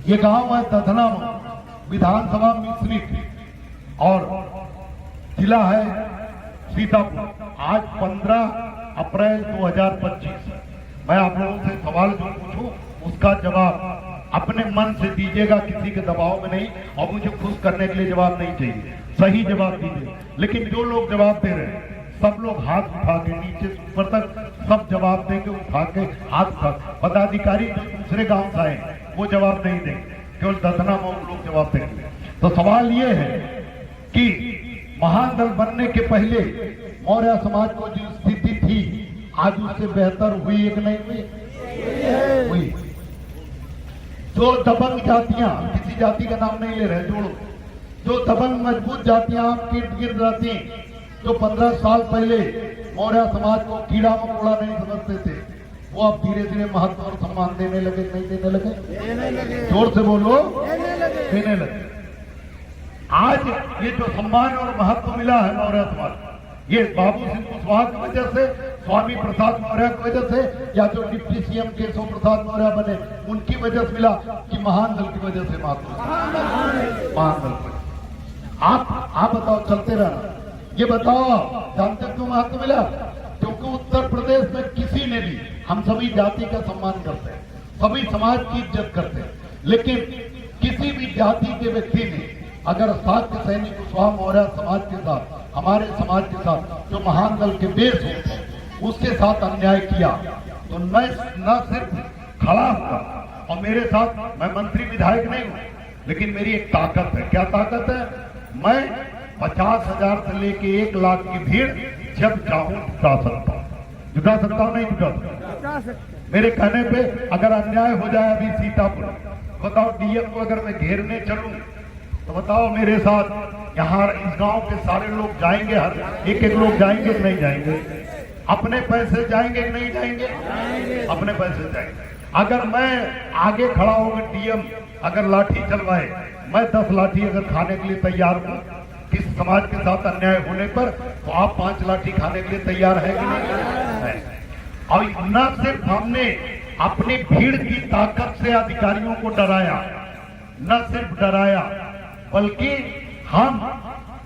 ये गांव है दधना विधानसभा मिश्रित और जिला है सीतापुर। आज 15 अप्रैल 2025। मैं आप लोगों से सवाल जो पूछूं उसका जवाब अपने मन से दीजिएगा, किसी के दबाव में नहीं, और मुझे खुश करने के लिए जवाब नहीं चाहिए, सही जवाब दीजिए। लेकिन जो लोग जवाब दे रहे हैं सब लोग हाथ उठा के नीचे से ऊपर तक सब जवाब देंगे, उठा के हाथ उठा। पदाधिकारी जो दूसरे गांव से आए वो जवाब नहीं देंगे, केवल दधना मऊ लोग जवाब देंगे। तो सवाल ये है कि महान दल बनने के पहले मौर्य समाज को जो स्थिति थी आज उससे बेहतर हुई एक नहीं हुई। जो दबंग जातियां, किसी जाति का नाम नहीं ले रहे, जोड़ो, जो दबंग मजबूत जातियां आप गिर जाती, जो 15 साल पहले मौर्य समाज को कीड़ा मकोड़ा नहीं समझते थे, वो अब धीरे धीरे महत्व और सम्मान देने लगे। नहीं देने लगे? जोर से बोलो, देने लगे। आज ये जो सम्मान और महत्व मिला है मौर्य समाज, ये बाबू सिंह कुशवाहा की वजह से, स्वामी प्रसाद मौर्य की वजह से, या जो डिप्टी सीएम केशव प्रसाद मौर्य बने उनकी वजह से मिला, कि महान दल की वजह से महत्व। महान दल आप बताओ, चलते रहना। ये बताओ, जानते क्यों महत्व मिला? क्योंकि उत्तर प्रदेश में किसी ने भी, हम सभी जाति का सम्मान करते हैं, सभी समाज की इज्जत करते हैं, लेकिन किसी भी जाति के व्यक्ति ने अगर शाक्य सैनी कुशवाहा मौर्य समाज के साथ, हमारे समाज के साथ जो महान दल के बेस होते हैं उसके साथ अन्याय किया, तो मैं न सिर्फ खड़ा हुआ और मेरे साथ, मैं मंत्री विधायक नहीं हूं, लेकिन मेरी एक ताकत है। क्या ताकत है? मैं 50,000 से लेके 1 लाख की भीड़ जब चाहूं जुटा सकता हूं। जुटा सकता हूं, नहीं जुटा सकता? मेरे कहने पे अगर अन्याय हो जाए अभी सीतापुर, बताओ डीएम को अगर मैं घेरने चलूं तो बताओ मेरे साथ यहाँ इस गांव के सारे लोग जाएंगे, हर एक लोग जाएंगे कि नहीं जाएंगे? अपने पैसे जाएंगे कि नहीं जाएंगे? अपने पैसे जाएंगे। अगर मैं आगे खड़ा होकर डीएम अगर लाठी चलवाए, मैं 10 लाठी अगर खाने के लिए तैयार हूं किस समाज के साथ अन्याय होने पर, तो आप 5 लाठी खाने के लिए तैयार है कि नहीं है? और न सिर्फ हमने अपनी भीड़ की ताकत से अधिकारियों को डराया, न सिर्फ डराया, बल्कि हम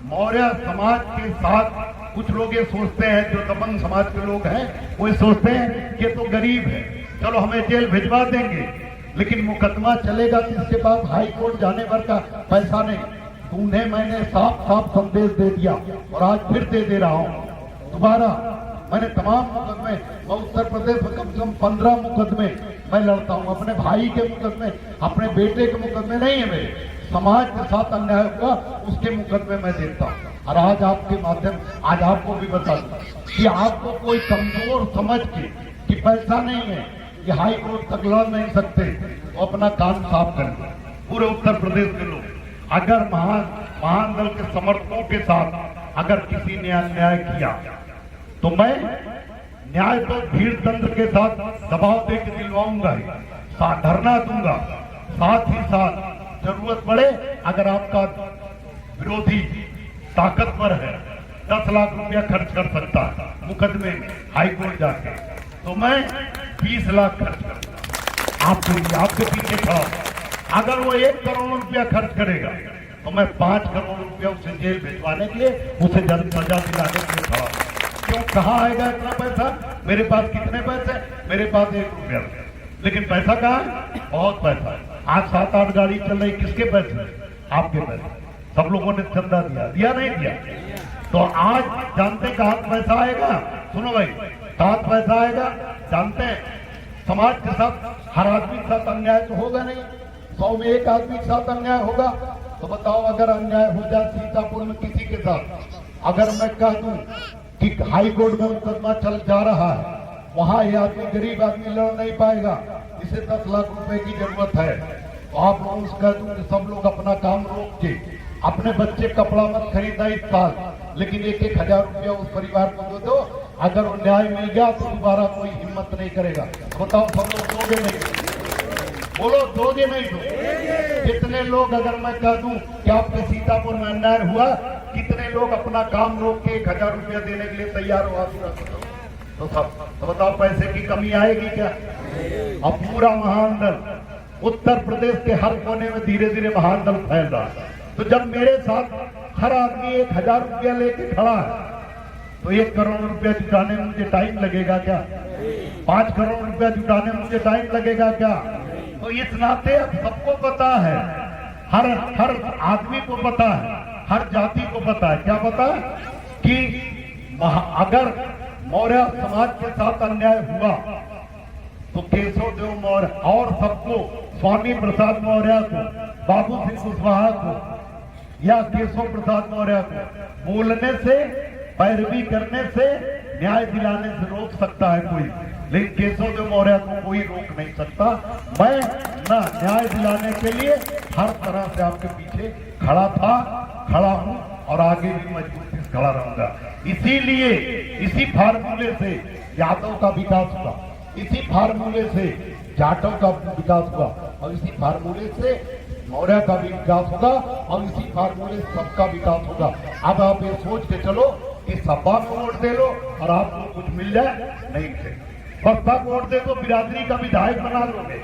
मौर्य समाज के साथ, कुछ लोग ये सोचते हैं, जो दबंग समाज के लोग हैं वो ये सोचते हैं कि तो गरीब है, चलो हमें जेल भिजवा देंगे, लेकिन मुकदमा चलेगा किसके पास? हाई कोर्ट जाने भर का पैसा नहीं। तो उन्हें मैंने साफ साफ संदेश दे दिया और आज फिर दे रहा हूं दोबारा। मैंने तमाम मुकदमे, मैं उत्तर प्रदेश में कम से कम 15 मुकदमे मैं लड़ता हूं। अपने भाई के मुकदमे, अपने बेटे के मुकदमे नहीं है मेरे, समाज के साथ अन्याय हुआ उसके मुकदमे मैं देता हूं। और आज आपके माध्यम, आज आपको भी बता दूं कि आपको कोई कमजोर समझ के कि पैसा नहीं है, कि हाई कोर्ट तक लड़ नहीं सकते, तो अपना कान साफ करें। पूरे उत्तर प्रदेश के लोग, अगर महान दल के समर्थकों के साथ अगर किसी ने अन्याय किया तो मैं न्याय तो भीड़ तंत्र के साथ दबाव देकर दिलवाऊंगा ही, धरना दूंगा, साथ ही साथ जरूरत पड़े अगर आपका विरोधी ताकतवर है, 10 लाख रुपया खर्च कर सकता है मुकदमे में हाईकोर्ट जाके, तो मैं 20 लाख खर्च करूंगा आपके पीछे खड़ा। अगर वो 1 करोड़ रुपया खर्च करेगा तो मैं 5 करोड़ रुपया उसे जेल भिजवाने के लिए, उसे सजा दिलाने के लिए खड़ा। क्यों? कहाँ आएगा इतना पैसा? मेरे पास कितने पैसे? मेरे पास 1 रुपया, लेकिन पैसा कहाँ है? बहुत पैसा है। आज 7-8 गाड़ी चल रही, किसके पैसे? आपके पैसे। सब लोगों ने चंदा दिया नहीं दिया? तो आज जानते कहाँ पैसा आएगा? सुनो भाई, कहाँ पैसा आएगा जानते हैं? समाज के साथ हर आदमी के साथ अन्याय तो होगा नहीं, 100 में 1 आदमी के साथ अन्याय होगा। तो बताओ अगर अन्याय हो जाए सीतापुर में किसी के साथ, अगर मैं कह दूं कि हाई कोर्ट में मुकदमा चल जा रहा है, वहां ये आदमी, गरीब आदमी लड़ नहीं पाएगा, इसे 10 लाख रुपए की जरूरत है, तो आप लोगों से कह दूं कि सब लोग अपना काम रोक के अपने बच्चे कपड़ा मत खरीदना इस साल, लेकिन 1-1 हजार रुपया उस परिवार को दे दो। अगर वो न्याय मिल गया तो दोबारा कोई हिम्मत नहीं करेगा। बताओ सब लोग दोगे नहीं? बोलो, दोगे नहीं? दो। कितने लोग, अगर मैं कह दूं कि आपके सीतापुर में अन्याय हुआ, कितने लोग अपना काम रोक के 1000 रुपया देने के लिए तैयार हो? तो सब, तो बताओ पैसे की कमी आएगी क्या? अब पूरा महान दल उत्तर प्रदेश के हर कोने में धीरे धीरे महादल फैल रहा है। तो जब मेरे साथ हर आदमी 1000 रुपया लेके खड़ा है तो 1 करोड़ रुपया जुटाने में मुझे टाइम लगेगा क्या? 5 करोड़ रुपया जुटाने में मुझे टाइम लगेगा क्या? तो इस नाते अब सबको पता है, हर आदमी को पता है, हर जाति को पता है, क्या पता है कि अगर मौर्य समाज के साथ अन्याय हुआ तो केशव देव मौर्य और सबको, स्वामी प्रसाद मौर्य को, बाबू सिंह कुशवाहा को या केशव प्रसाद मौर्य को बोलने से, पैरवी करने से, न्याय दिलाने से रोक सकता है कोई, लेकिन केशव देव मौर्य को कोई रोक नहीं सकता। मैं ना न्याय दिलाने के लिए हर तरह से आपके पीछे खड़ा था, खड़ा हूं और आगे भी मजबूती से खड़ा रहूंगा। इसीलिए इसी फार्मूले से यादव का विकास हुआ, इसी फार्मूले से जाटव का विकास हुआ और इसी फार्मूले से मौर्य का भी विकास होगा और इसी फार्मूले से सबका विकास होगा। अब आप ये सोच के चलो कि सपा में वोट दे लो और आपको कुछ मिल जाए, नहीं थे। बसपा को वोट दे दो, बिरादरी का विधायक बना लोगे,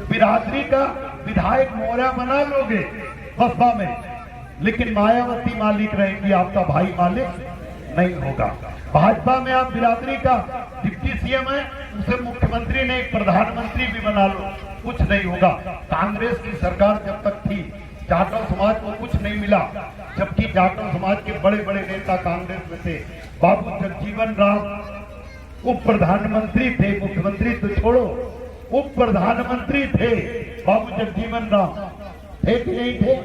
बिरादरी का विधायक मौर्य बना लोगे बसपा में, लेकिन मायावती मालिक रहेंगी, आपका भाई मालिक नहीं होगा। भाजपा में आप बिरादरी का डिप्टी सीएम है, उसे मुख्यमंत्री ने एक प्रधानमंत्री भी बना लो, कुछ नहीं होगा। कांग्रेस की सरकार जब तक थी जाटव समाज को कुछ नहीं मिला, जबकि जाटव समाज के बड़े बड़े नेता कांग्रेस में थे। बाबू जगजीवन राम उप प्रधानमंत्री थे, मुख्यमंत्री तो छोड़ो, उप प्रधानमंत्री थे बाबू जगजीवन राम, थे कि नहीं थे?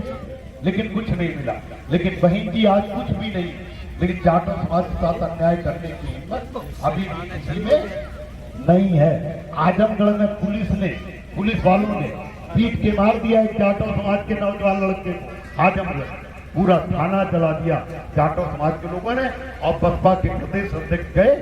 लेकिन कुछ नहीं मिला। लेकिन बहन जी आज कुछ भी नहीं, लेकिन जाटव समाज के साथ अन्याय करने की हिम्मत अभी भी किसी में नहीं है। आजमगढ़ में पुलिस वालों ने पीट के मार दिया एक जाटव समाज के नौजवान लड़के को, आजमगढ़ पूरा थाना जला दिया जाटव समाज के लोगों ने। और बसपा के प्रदेश अध्यक्ष गए,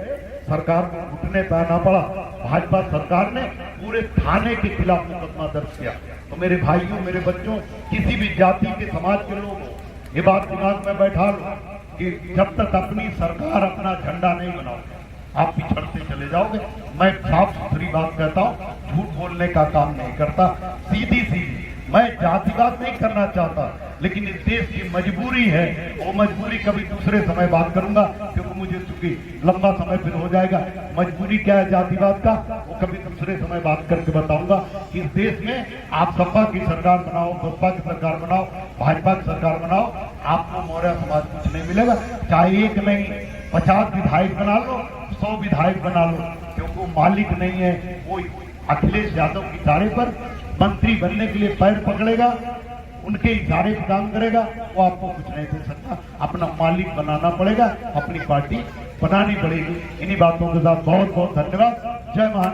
सरकार को घुटने पे आना पड़ा, भाजपा सरकार ने पूरे थाने के खिलाफ मुकदमा दर्ज किया। तो मेरे भाइयों, मेरे बच्चों, किसी भी जाति के समाज के लोग ये बात दिमाग में बैठा लो कि जब तक अपनी सरकार अपना झंडा नहीं बनाओगे आप पिछड़ते चले जाओगे। मैं साफ सुथरी बात कहता हूँ, झूठ बोलने का काम नहीं करता, सीधी सीधी। मैं जातिवाद नहीं करना चाहता, लेकिन इस देश की मजबूरी है, वो मजबूरी कभी दूसरे समय बात करूंगा, क्योंकि मुझे चूंकि लंबा समय फिर हो जाएगा। मजबूरी क्या है जातिवाद का, वो कभी दूसरे समय बात करके बताऊंगा। इस देश में आप सपा की सरकार बनाओ, बसपा की सरकार बनाओ, भाजपा की सरकार बनाओ, आपको मौर्य समाज कुछ नहीं मिलेगा। चाहे एक नहीं 50 विधायक बना लो, 100 विधायक बना लो, क्योंकि वो मालिक नहीं है। वो अखिलेश यादव के इशारे पर मंत्री बनने के लिए पैर पकड़ेगा, उनके इशारे पर काम करेगा, वो आपको कुछ नहीं दे सकता। अपना मालिक बनाना पड़ेगा, अपनी पार्टी बनानी पड़ेगी। इन्हीं बातों के साथ बहुत बहुत धन्यवाद। जय महान।